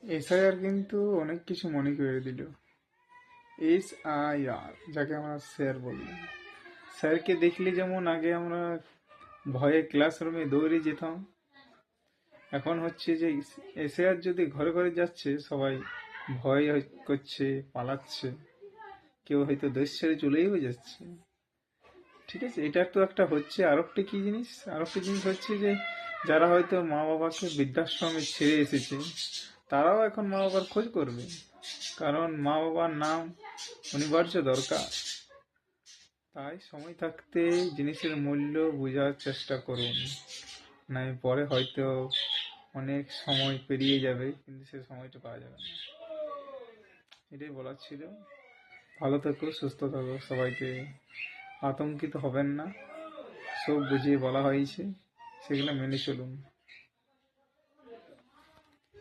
SIR কিন্তু অনেক কিছু মনে করে দিল। SIR, যাকে আমরা স্যার বলি। স্যারকে দেখলে যেমন আগে আমরা ভয়ে ক্লাসরুমে দৌড়ে যেতাম, এখন হচ্ছে যে এসআইআর যদি ঘরে ঘরে যাচ্ছে, সবাই ভয় করছে, পালাচ্ছে, কেউ হয়তো দেশ ছেড়ে চলেও যাচ্ছে। ঠিক আছে, এটা তো একটা হচ্ছে। আর একটা জিনিস হচ্ছে যে যারা হয়তো মা বাবাকে বৃদ্ধাশ্রমে ছেড়ে এসেছে, তারাও এখন মা বাবার খোঁজ করবে, কারণ মা বাবার নাম অনিবার্য দরকার। তাই সময় থাকতে জিনিসের মূল্য বোঝার চেষ্টা করুন, নাই পরে হয়তো অনেক সময় পেরিয়ে যাবে কিন্তু সে সময়টা পাওয়া যাবে না। এটাই বলার ছিল। ভালো থেকো, সুস্থ থাকো, সবাইকে আতঙ্কিত হবেন না। সব বুঝিয়ে বলা হয়েছে, সেগুলো মেনে চলুন।